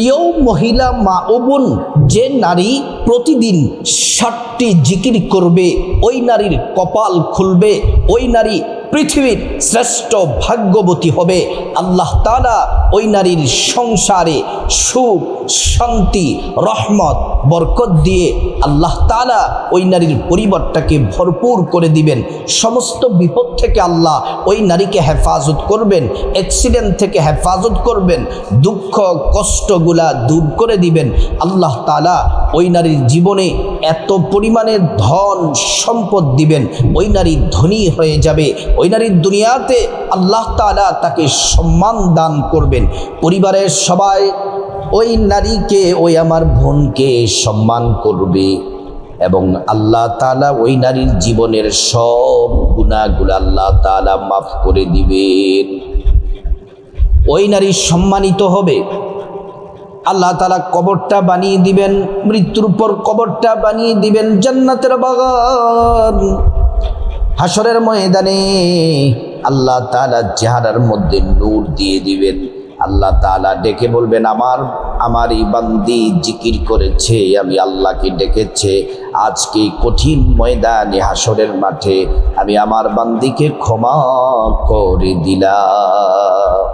প্রিয় মহিলা মা ও বোন, যে নারী প্রতিদিন 60টি জিকির করবে ওই নারীর কপাল খুলবে, ওই নারী পৃথিবীর শ্রেষ্ঠ ভাগ্যবতী হবে। আল্লাহ তাআলা ওই নারীর সংসারে সুখ, শান্তি, রহমত, বরকত দিয়ে আল্লাহ তাআলা ওই নারীর পরিবারটাকে ভরপুর করে দিবেন। সমস্ত বিপদ থেকে আল্লাহ ওই নারীকে হেফাজত করবেন, অ্যাক্সিডেন্ট থেকে হেফাজত করবেন, দুঃখ কষ্টগুলা দূর করে দিবেন। আল্লাহ তাআলা ওই নারীর জীবনে এত পরিমাণে ধন সম্পদ দিবেন, ওই নারী ধনী হয়ে যাবে। ওই নারীর দুনিয়াতে আল্লাহ তাআলা তাকে সম্মান দান করবেন। পরিবারের সবাই ওই নারীকে, ওই আমার বোনকে সম্মান করবে এবং আল্লাহ তাআলা ওই নারীর জীবনের সব গুনাহগুলো আল্লাহ তাআলা মাফ করে দিবেন। ওই নারী সম্মানিত হবে। আল্লাহ তাআলা কবরটা বানিয়ে দিবেন, মৃত্যুর পর কবরটা বানিয়ে দিবেন জান্নাতের বাগান। হাসরের ময়দানে আল্লাহ তাআলা চেহারার মধ্যে নূর দিয়ে দিবেন। আল্লাহ তাআলা ডেকে বলবেন, আমার এই বান্দি জিকির করেছে, আমি আল্লাহকে ডেকেছে, আজকে কঠিন ময়দানে হাসরের মাঠে আমি আমার বান্দিকে ক্ষমা করে দিলাম।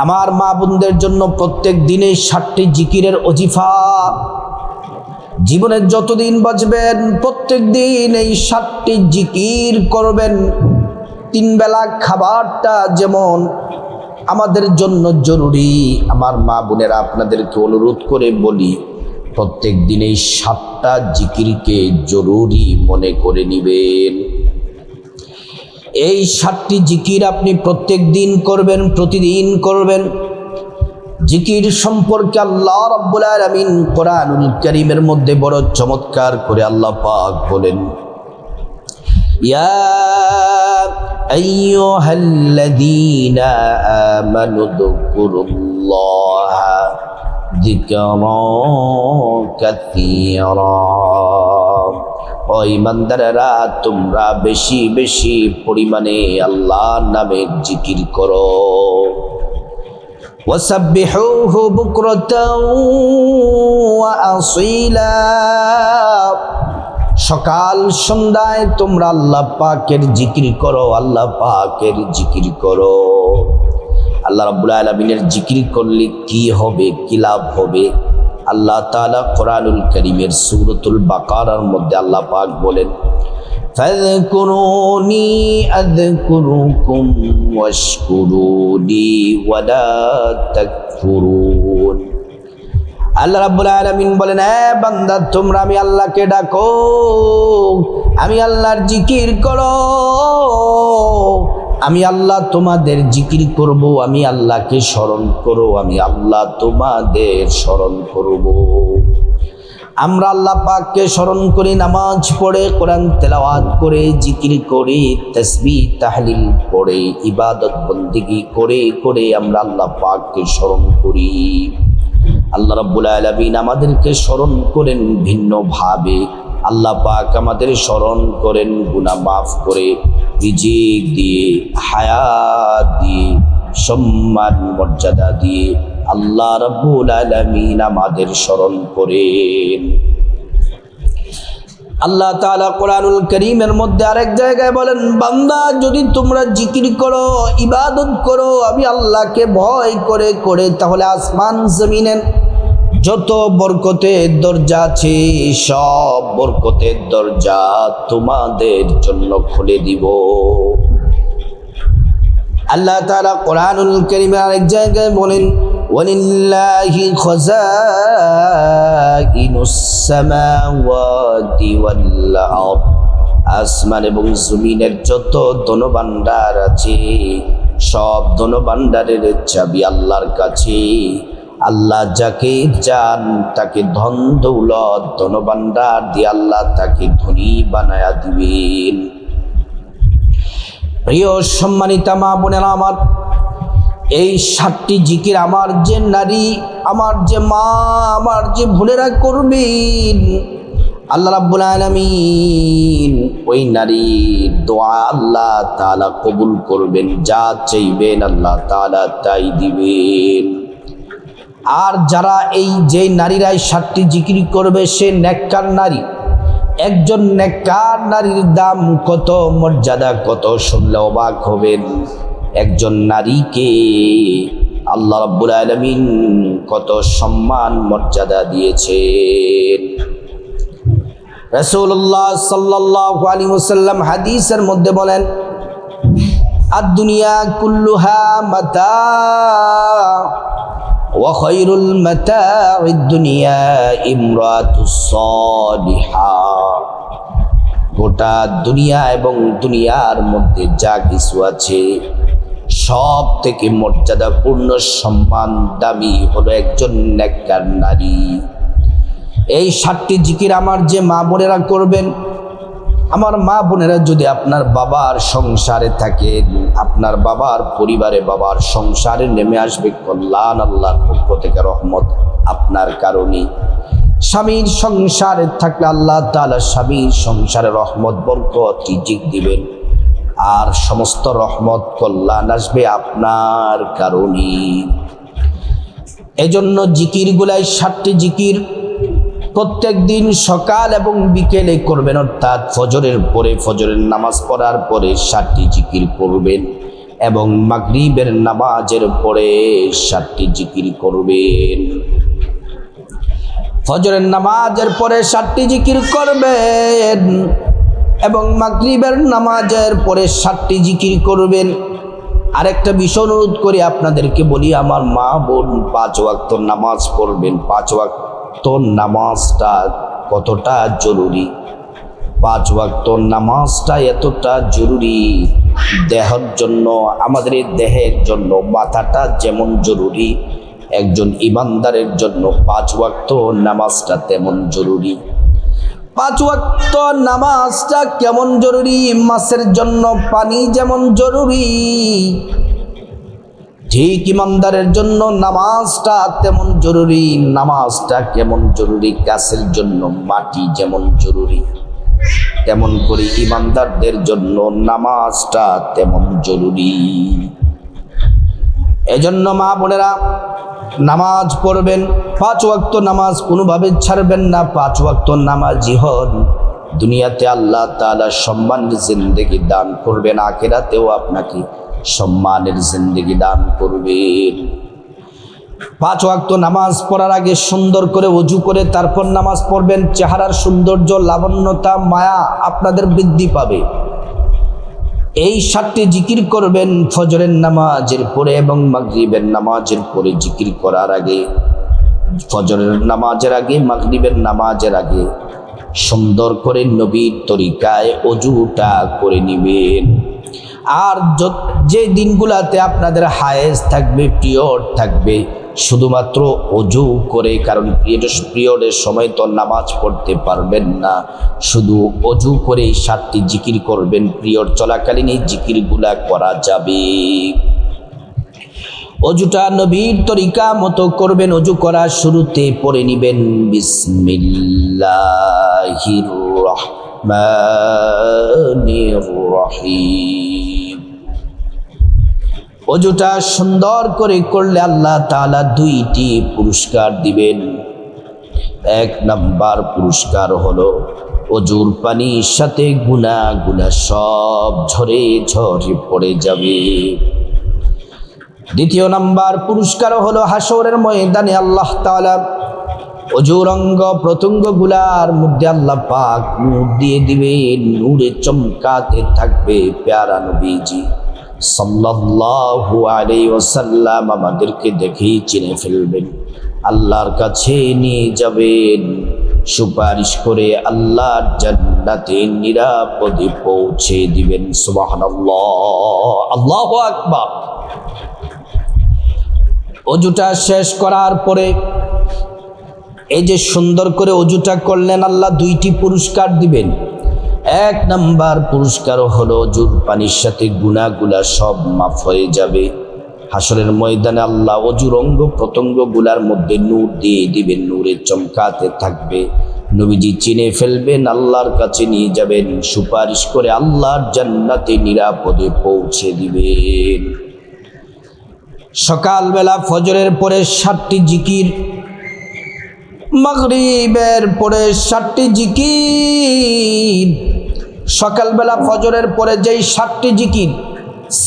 আমার মা বোনদের জন্য প্রত্যেক দিনে 60টি জিকিরের ওজিফা। জীবনের যতদিন বাঁচবেন প্রত্যেক দিন এই 60টি জিকির করবেন। 3 বেলা খাবারটা যেমন আমাদের জন্য জরুরি, আমার মা বোনেরা আপনাদেরকে অনুরোধ করে বলি, প্রত্যেক দিন এই 7টা জিকিরকে জরুরি মনে করে নেবেন। এই 7টি জিকির আপনি প্রত্যেক দিন করবেন, প্রতিদিন করবেন। জিকির সম্পর্কে আল্লাহ রাব্বুল আলামিন কোরআনুল কারীমের মধ্যে বড় চমৎকার করে আল্লাহ পাক বলেন, ইয়া আইয়ুহাল্লাযীনা আমানু যকুরুল্লাহা যিকরান কাসীরা। ও ঈমানদারেরা, তোমরা বেশি বেশি পরিমাণে আল্লাহর নামের জিকির করো। وسبحوه بكرة وأصيلا। সকাল সন্ধ্যায় তোমরা আল্লাহ পাকের জিকির করো, আল্লাহ পাকের জিকির করো। আল্লাহ রাব্বুল আলামিনের জিকির করলে কি হবে, কি লাভ হবে? আল্লাহ তাআলা কোরআনুল কারীমের সূরাতুল বাকারার মধ্যে আল্লাহ পাক বলেন, ফাযকুরুনি আযকুরুকুম ওয়াশকুরুনি ওয়ালা তাকফুরুন। আল্লাহ রাব্বুল আলামিন বলেন, বান্দা তোমরা আমি আল্লাহকে ডাকো, আমি আল্লাহর জিকির করো, আমি আল্লাহ তোমাদের জিকির করব, আমি আল্লাহকে স্মরণ করো, আমি আল্লাহ তোমাদের স্মরণ করব। আমরা আল্লাহ পাককে স্মরণ করি, নামাজ পড়ে, কোরআন তেলাওয়াত করে, জিকির করে, তাসবিহ তাহলিল পড়ে, ইবাদত বন্দেগী করে করে আমরা আল্লাহ পাককে স্মরণ করি। আল্লাহ রাব্বুল আলামিন আমাদেরকে স্মরণ করেন ভিন্নভাবে। আল্লাহ পাক আমাদের স্মরণ করেন গুনাহ মাফ করে, রিজিক দিয়ে, হায়াত দিয়ে, সম্মান মর্যাদা দিয়ে। আল্লাহ রাব্বুল আলামিন আমাদের স্মরণ করেন। আল্লাহ তাআলা কোরআনুল কারীমের মধ্যে আরেক জায়গায় বলেন, বান্দা যদি তোমরা জিকির করো, ইবাদত করো আমি আল্লাহকে ভয় করে করে, তাহলে আসমান জমিনের যত বরকতের দরজা আছে সব বরকতের দরজা তোমাদের জন্য খুলে দিব। আল্লাহ তাআলা কোরআনুল কারীমের আরেক জায়গায় বলেন, ওয়ালিল্লাহি খাযাইনুস সামাওয়াতি ওয়াল আরদ। আসমান এবং জমিনের যত ধনভাণ্ডার আছে সব ধনভাণ্ডারের চাবি আল্লাহর কাছে। আল্লাহ যাকে চান তাকে ধন দৌলত ধনভাণ্ডার দিয়ে আল্লাহ তাকে ধনী বানায়া দিবেন। প্রিয় সম্মানিতা মা বোনেরা আমার, এই 7টি জিকির আমার যে নারী, আমার যে মা, আমার যে বোনেরা করবেন, আল্লাহ রাব্বুল আলামিন ওই নারীর দোয়া আল্লাহ তাআলা কবুল করবেন। যা চাইবেন আল্লাহ তাআলা তাই দিবেন। আর যারা এই যে নারীরাই 7টি জিকির করবে সে নেককার নারী। একজন নেককার নারীর দাম কত, মর্যাদা কত, শুনলে অবাক হবেন। একজন নারীকে আল্লাহ রাব্বুল আলামিন কত সম্মান মর্যাদা দিয়েছেন। রাসূলুল্লাহ সাল্লাল্লাহু আলাইহি ওয়াসাল্লাম হাদিসের মধ্যে বলেন, আদ-দুনিয়া কুল্লুহা মাতা ওয়া খায়রুল মাতা'id দুনিয়া ইমরাতুস সালিহা। গোটা দুনিয়া এবং দুনিয়ার মধ্যে যা কিছু আছে সব থেকে মর্যাদাপূর্ণ সম্মান দামি হলো একজন নেককার নারী। এই 7টি জিকির আমার যে মা বোনেরা করবেন, আমার মা বোনেরা যদি আপনার বাবার সংসারে থাকেন, আপনার বাবার পরিবারে, বাবার সংসারে নেমে আসবে কল্যাণ, আল্লাহর পক্ষ থেকে রহমত আপনার কারণে। স্বামীর সংসারে থাকলে আল্লাহ তাআলা স্বামীর সংসারে রহমত বরকত রিজিক দিবেন, আর সমস্ত রহমত কল্যাণ আসবে আপনার কারণে। এজন্য জিকিরগুলাই 7টি জিকির প্রত্যেক দিন সকাল এবং বিকেলে করবেন, অর্থাৎ ফজরের পরে, ফজরের নামাজ পড়ার পরে 7টি জিকির করবেন এবং মাগরিবের নামাজের পরে 7টি জিকির করবেন। ফজরের নামাজের পরে 7টি জিকির করবেন এবং মাগরিবের নামাজের পরে 7টি জিকির করবেন। আরেকটা বিষয় অনুরোধ করি আপনাদেরকে বলি, আমার মা বোন 5 ওয়াক্ত নামাজ পড়বেন। 5 ওয়াক্ত নামাজটা কতটা জরুরি, 5 ওয়াক্ত নামাজটা এতটা জরুরি দেহের জন্য, আমাদের এই দেহের জন্য মাথাটা যেমন জরুরি, একজন ইমানদারের জন্য 5 ওয়াক্ত নামাজটা তেমন জরুরি। 5 ওয়াক্ত নামাজটা কেমন জরুরি, মাছের জন্য পানি যেমন জরুরি, ঠিক ইমানদারের জন্য নামাজটা তেমন জরুরি। নামাজটা কেমন জরুরি, গাছের জন্য মাটি যেমন জরুরি, তেমন করে ইমানদারদের জন্য নামাজটা তেমন জরুরি। এজন্য মা বোনেরা নামাজ পড়বেন, 5 ওয়াক্ত নামাজ কোনোভাবে ছাড়বেন না। 5 ওয়াক্ত নামাজি হন, দুনিয়াতে আল্লাহ তাআলা সম্মানের জিন্দেগি দান করবেন, আখিরাতেও আপনাকে সম্মানের জিন্দেগি দান করবেন। 5 ওয়াক্ত নামাজ পড়ার আগে সুন্দর করে ওযু করে তারপর নামাজ পড়বেন। চেহারার সৌন্দর্য, লাবণ্যতা, মায়া আপনাদের বৃদ্ধি পাবে। এই 7টি জিকির করবেন ফজরের নামাজের পরে এবং মাগরিবের নামাজের পরে। জিকির করার আগে, ফজরের নামাজের আগে, মাগরিবের নামাজের আগে সুন্দর করে নবীর তরিকায় ওযুটা করে নেবেন। আর যে দিনগুলাতে আপনাদের হায়েজ থাকবে, পিরিয়ড থাকবে, শুধুমাত্র ওযু করে, কারণ পিরিয়ডের সময় তো নামাজ পড়তে পারবেন না, শুধু ওযু করে 7টি জিকির করবেন। পিরিয়ড চলাকালীন এই জিকিরগুলা করা যাবে। ওযুটা নবীর তরিকা মতো করবেন। ওযু করার শুরুতে পড়ে নিবেন বিসমিল্লাহির রহমানির রহিম। ওযুটা সুন্দর করে করলে আল্লাহ তাআলা 2টি পুরস্কার দিবেন। 1 নাম্বার পুরস্কার হলো ওযুর পানির সাথে গুনাহগুলো সব ঝরে ঝরে পড়ে যাবে। 2 নাম্বার পুরস্কার হলো হাসরের ময়দানে আল্লাহ তাআলা ওযুর অঙ্গ প্রত্যঙ্গগুলার মধ্যে আল্লাহ পাক নূর দিয়ে দিবেন, নূরে চমকাতে থাকবে। প্যারা নবীজি সাল্লাল্লাহু আলাইহি ওয়াসাল্লাম আমাদেরকে দেখেই চিনে ফেলবেন, আল্লাহর কাছে নিয়ে যাবেন, সুপারিশ করে আল্লাহর জান্নাতে নিরাপদে পৌঁছে দিবেন। সুবহানাল্লাহ, আল্লাহু আকবার। ওযুটা শেষ করার পরে এই যে সুন্দর করে ওযুটা করলেন, আল্লাহ 2টি পুরস্কার দিবেন। 1 নাম্বার পুরস্কার হলো ওযুর পানির সাথে গুনাহগুলা সব মাফ হয়ে যাবে। হাসরের ময়দানে আল্লাহ ওযুর অঙ্গ প্রত্যঙ্গগুলার মধ্যে নূর দিয়ে দিবেন, নূরে চমকাতে থাকবে। নবীজি চিনে ফেলবেন, আল্লাহর কাছে নিয়ে যাবেন, সুপারিশ করে আল্লাহর জান্নাতে নিরাপদে পৌঁছে দিবেন। সকালবেলা ফজরের পরে 7টি জিকির, মাগরিবের পরে 7টি জিকির। সকালবেলা ফজরের পরে যেই 7টি জিকির,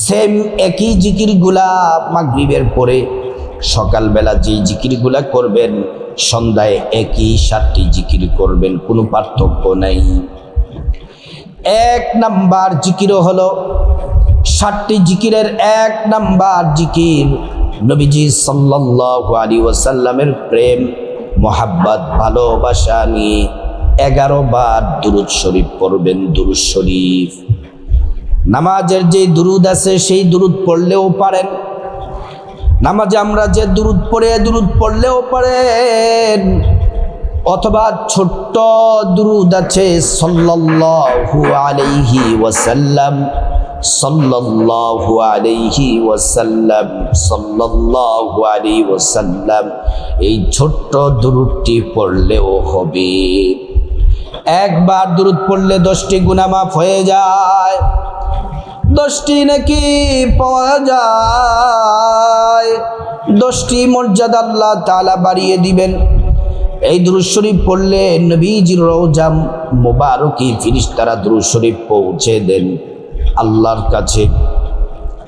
সেম একই জিকিরগুলা মাগরিবের পরে। সকালবেলা যেই জিকিরগুলা করবেন, সন্ধ্যায় একই 7টি জিকির করবেন, কোনো পার্থক্য নাই। 1 নাম্বার জিকির হলো 7টি জিকিরের 1 নাম্বার জিকির নবীজি সাল্লাল্লাহু আলাইহি ওয়াসাল্লামের প্রেম মোহাব্বত ভালোবাসা নিয়ে 11 বার দুরূদ শরীফ পড়বেন। দুরূদ শরীফ নামাজের যে দুরূদ আছে সেই দুরূদ পড়লেও পারেন, নামাজে আমরা যে দুরূদ পড়লেও পারেন, অথবা ছোট্ট দুরূদ আছে সাল্লাল্লাহু আলাইহি ওয়াসাল্লাম, সাল্লাল্লাহু আলাইহি ওয়াসাল্লাম, সাল্লাল্লাহু আলাইহি ওয়াসাল্লাম, এই ছোট্ট দুরূদটি পড়লেও হবে। একবার দুরূদ পড়লে 10টি গুনাহ মাফ হয়ে যায়, 10টি নেকি পাওয়া যায়, 10টি মর্যাদা আল্লাহ তাআলা বাড়িয়ে দিবেন। এই দুরূদ শরীফ পড়লে নবীজির রওজা মুবারকে ফেরেশতারা দুরূদ শরীফ পৌঁছে দেন আল্লাহর কাছে।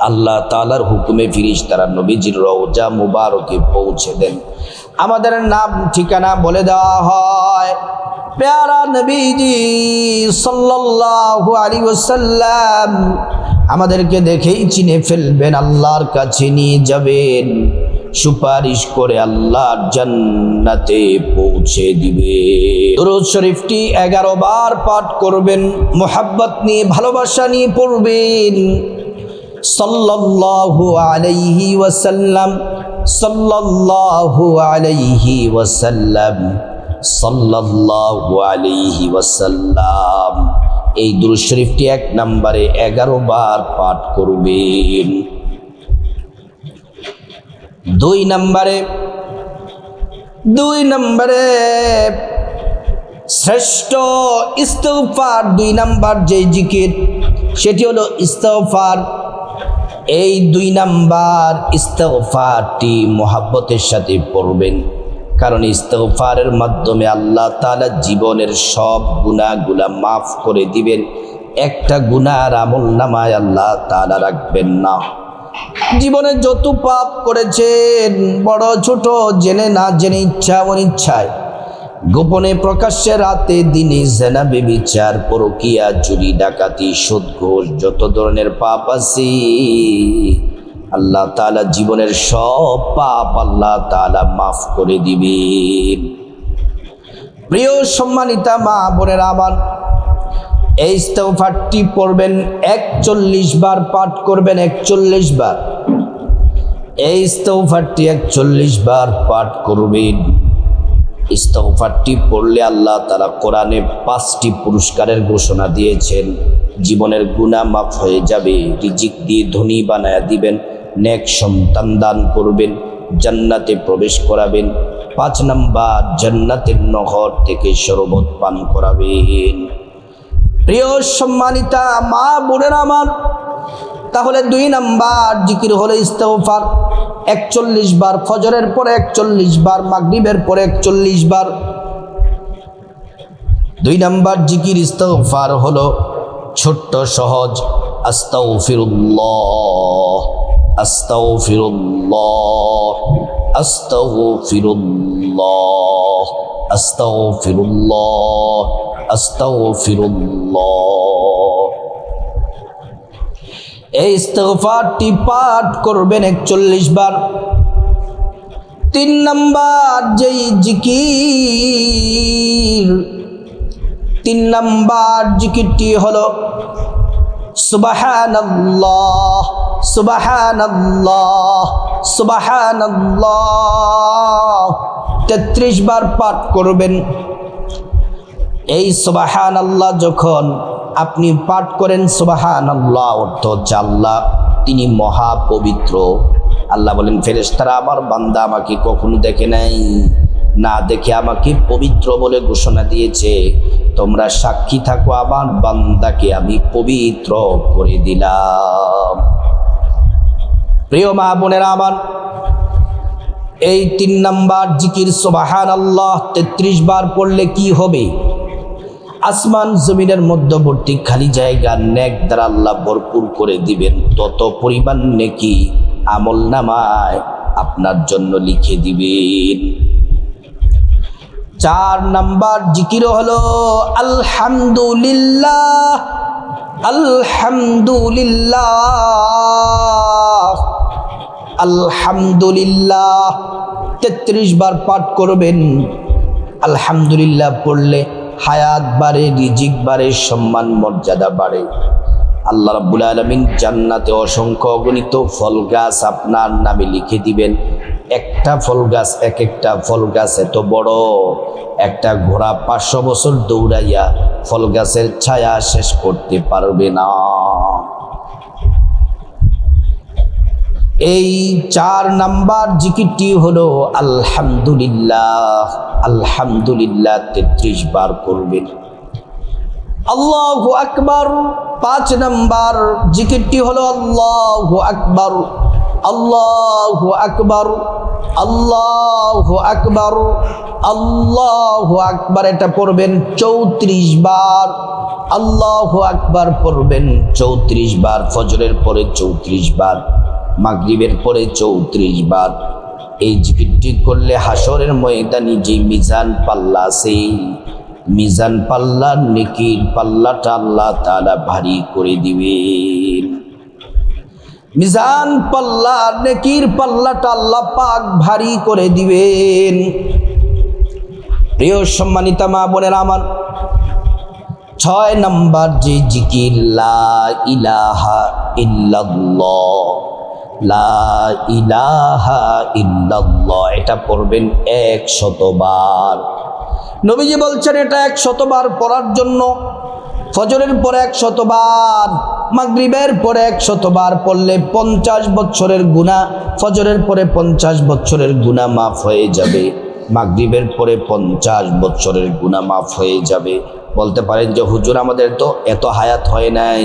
আল্লাহ তাআলার হুকুমে ফেরেশতারা নবীজির রওজা মুবারকে পৌঁছে দেন। আমাদের নাম ঠিকানা বলে দেওয়া হয়, প্যারা নবীজি সাল্লাল্লাহু আলাইহি ওয়াসাল্লাম আমাদেরকে দেখেই চিনে ফেলবেন, আল্লাহর কাছে নিয়ে যাবেন, সুপারিশ করে আল্লাহর জান্নাতে পৌঁছে দিবে। দুরূদ শরীফটি 11 বার পাঠ করবেন, মোহাব্বত নিয়ে ভালোবাসা নিয়ে পড়বেন। সাল্লাল্লাহু আলাইহি ওয়াসাল্লাম, সাল্লাল্লাহু আলাইহি ওয়াসাল্লাম, সাল্লাল্লাহু আলাইহি ওয়াসাল্লাম। এই দুরূদ শরীফটি 1 নম্বরে 11 বার পাঠ করবেন। 2 নম্বরে শ্রেষ্ঠ ইস্তিগফার, 2 নম্বর যে জিকির সেটি হলো ইস্তিগফার। এই 2 নম্বর ইস্তিগফারটি মোহাব্বতের সাথে পড়বেন, কারণ ইস্তিগফারের মাধ্যমে আল্লাহ তাআলা জীবনের সব গুনাহগুলা মাফ করে দিবেন। একটা গুনাহর আমলনামায় আল্লাহ তাআলা রাখবেন না। জীবনে যত পাপ করেছেন, বড় ছোট, জেনে না জেনে, ইচ্ছা অনিচ্ছায়, গোপনে প্রকাশ্যে, রাতে দিনে, জেনা ব্যভিচার, পরকীয়া, চুরি ডাকাতি, সুদ ঘুষ, যত ধরনের পাপ আছে আল্লাহ তাআলা জীবনের সব পাপ আল্লাহ তাআলা মাফ করে দিবেন। প্রিয় সম্মানিতা মা বোনেরা আমার, এই ইস্তিগফারটি পড়বেন, 41 বার পাঠ করবেন, 41 বার। এই ইস্তিগফারটি 41 বার পাঠ করবেন। ইস্তিগফারটি পড়লে আল্লাহ তাআলা কোরআনে 5টি পুরস্কারের ঘোষণা দিয়েছেন। জীবনের গুনাহ মাফ হয়ে যাবে, রিজিক দিয়ে ধনী বানায়া দিবেন, নেক সন্তান দান করবেন, জান্নাতে প্রবেশ করাবেন। 5 নাম্বার, জান্নাতের নহর থেকে শরবত পান করাবেন। প্রিয় সম্মানিতা মা বোনেরা আমার, তাহলে 2 নাম্বার জিকির হলো ইস্তিগফার, 41 বার, ফজরের পরে 41 বার, মাগরিবের পরে 41 বার। 2 নাম্বার জিকির ইস্তিগফার হলো ছোট্ট সহজ, আস্তাগফিরুল্লাহ, আস্তাগফিরুল্লাহ, আস্তাগফিরুল্লাহ, আস্তাগফিরুল্লাহ, আস্তাগফিরুল্লাহ। এই ইস্তিগফারটি পাঠ করবেন 41 বার। 3 নাম্বার যেই জিকির, 3 নাম্বার জিকিরটি হলো সুবহানাল্লাহ, সুবহানাল্লাহ, সুবহানাল্লাহ, 33 বার পাঠ করবেন। এই সুবহানাল্লাহ যখন আপনি পাঠ করেন, সুবহানাল্লাহ অর্থ হচ্ছে আল্লাহ তিনি মহা পবিত্র। আল্লাহ বলেন, ফেরেশতারা আমার বান্দা আমাকে কখনো দেখে নাই, না দেখে আমাকে পবিত্র বলে ঘোষণা দিয়েছে। তোমরা সাক্ষী থাকো, আমার বান্দাকে আমি পবিত্র করে দিলাম। প্রিয় মা বোনেরা আমার, এই 3 নাম্বার জিকির সুবহানাল্লাহ 33 বার পড়লে কি হবে? আসমান জমিনের মধ্যবর্তী খালি জায়গা নেক দ্বারা আল্লাহ ভরপুর করে দিবেন। তত পরিমাণ নেকি আমল নামায় আপনার জন্য লিখে দিবেন। 4 নাম্বার জিকির হলো আলহামদুলিল্লাহ। আলহামদুলিল্লাহ, আলহামদুলিল্লাহ 33 বার পাঠ করবেন। আলহামদুলিল্লাহ পড়লে হায়াত বাড়ে, রিজিক বাড়ে, সম্মান মর্যাদা বাড়ে। আল্লাহ রাব্বুল আলামিন জান্নাতে অসংখ্য অগণিত ফল গাছ আপনার নামে লিখে দিবেন। একটা ফল গাছ, এক একটা ফল গাছ এত বড়, একটা ঘোড়া 500 বছর দৌড়াইয়া ফল গাছের ছায়া শেষ করতে পারবে না। এই 4 নাম্বার জিকিরটি হলো আলহামদুলিল্লাহ। আলহামদুলিল্লাহ 33 বার করবেন। আল্লাহু আকবার 5 নাম্বার জিকিরটি হলো আল্লাহু আকবার। আল্লাহু আকবার, আল্লাহু আকবার, আল্লাহু আকবার, এটা পড়বেন 34 বার। আল্লাহু আকবার পড়বেন 34 বার। ফজরের পরে 34 বার, মাগরিবের পরে 34 বার। এই জিকিরটি করলে হাসরের ময়দানে যে মিজান পাল্লা আছে, মিজান পাল্লা নেকির পাল্লাটা আল্লাহ তাআলা ভারী করে দিবেন। মিজান পাল্লা নেকির পাল্লাটা আল্লাহ পাক ভারী করে দিবেন। প্রিয় সম্মানিতা মা বোনেরা আমার, 6 নাম্বার যে জিকির লা ইলাহা ইল্লাল্লাহ, লা ইলাহা ইল্লাল্লাহ, এটা পড়বেন 100 বার। নবীজি বলছেন এটা 100 বার পড়ার জন্য ফজরের পরে 100 বার, মাগরিবের পরে 100 বার পড়লে 50 বছরের গুনাহ, ফজরের পরে 50 বছরের গুনাহ মাফ হয়ে যাবে, মাগরিবের পরে 50 বছরের গুনাহ মাফ হয়ে যাবে। বলতে পারেন যে হুজুর আমাদের তো এত হায়াত হয় নাই,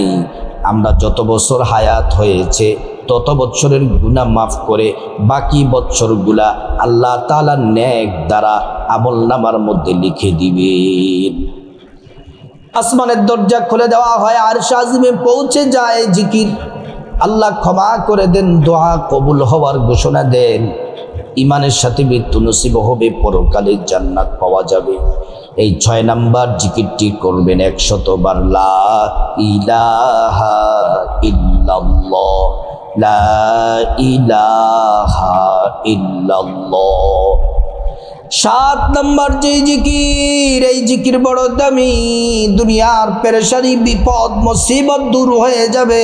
আমরা যত বছর হায়াত হয়েছে তত বছরের গুনাহ মাফ করে বাকি বছরগুলা আল্লাহ তাআলা নেক দ্বারা আমলনামার মধ্যে লিখে দিবেন। আসমানের দরজা খুলে দেওয়া হয়, আরশ আজিমে পৌঁছে যায় জিকির। আল্লাহ ক্ষমা করে দেন, দোয়া কবুল হওয়ার ঘোষণা দেন, ইমানের সাথে মৃত্যু নসিব হবে, পরকালে জান্নাত পাওয়া যাবে। এই 6 নাম্বার জিকিরটি করবেন 100 বার। লা ইলাহা ইল্লাল্লাহ, লা ইলাহা ইল্লাল্লাহ। 7 নাম্বার যে জিকির, এই জিকির বড় দামি, দুনিয়ার পেরেশানি বিপদ মুসিবত দূর হয়ে যাবে।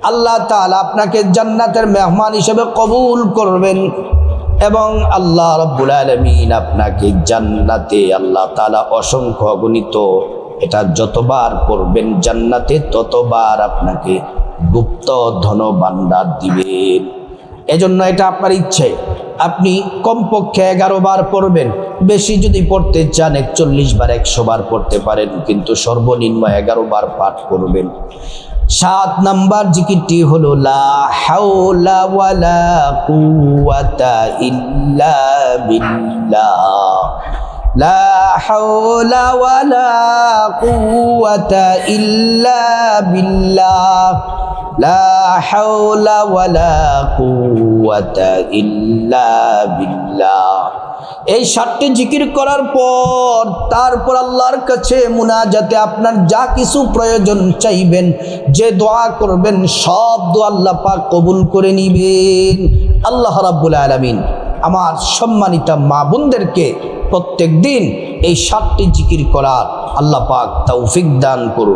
আল্লাহ তাআলা আপনাকে জান্নাতের মেহমান হিসেবে কবুল করবেন এবং আল্লাহ রাব্বুল আলামিন আপনাকে জান্নাতে আল্লাহ তাআলা অসংখ্য অগণিত, এটা যতবার পড়বেন জান্নাতে ততবার আপনাকে গুপ্ত ধন ভান্ডার দিবেন। এজন্য এটা আপনার ইচ্ছে, আপনি কমপক্ষে 11 বার পড়বেন। বেশি যদি পড়তে চান 41 বার 100 বার পড়তে পারেন, কিন্তু সর্বনিম্ন 11 বার পাঠ করবেন। 7 নাম্বার জিকিরটি হলো লা হাওলা ওয়ালা কুওয়াতা ইল্লা বিল্লাহ, লা হাওলা ওয়ালা কুওয়াতা ইল্লা বিল্লাহ, লা হাওলা ওয়ালা কুওয়াতা ইল্লা বিল্লাহ। এই 7টি জিকির করার পর তারপর আল্লাহর কাছে মুনাজাতে আপনার যা কিছু প্রয়োজন চাইবেন, যে দোয়া করবেন, সব দোয়া আল্লাহ পাক কবুল করে নিবেন। আল্লাহ রাব্বুল আলামিন আমার সম্মানিত মা বোনদেরকে প্রত্যেক দিন এই 7টি জিকির করার আল্লাহ পাক তৌফিক দান করুন।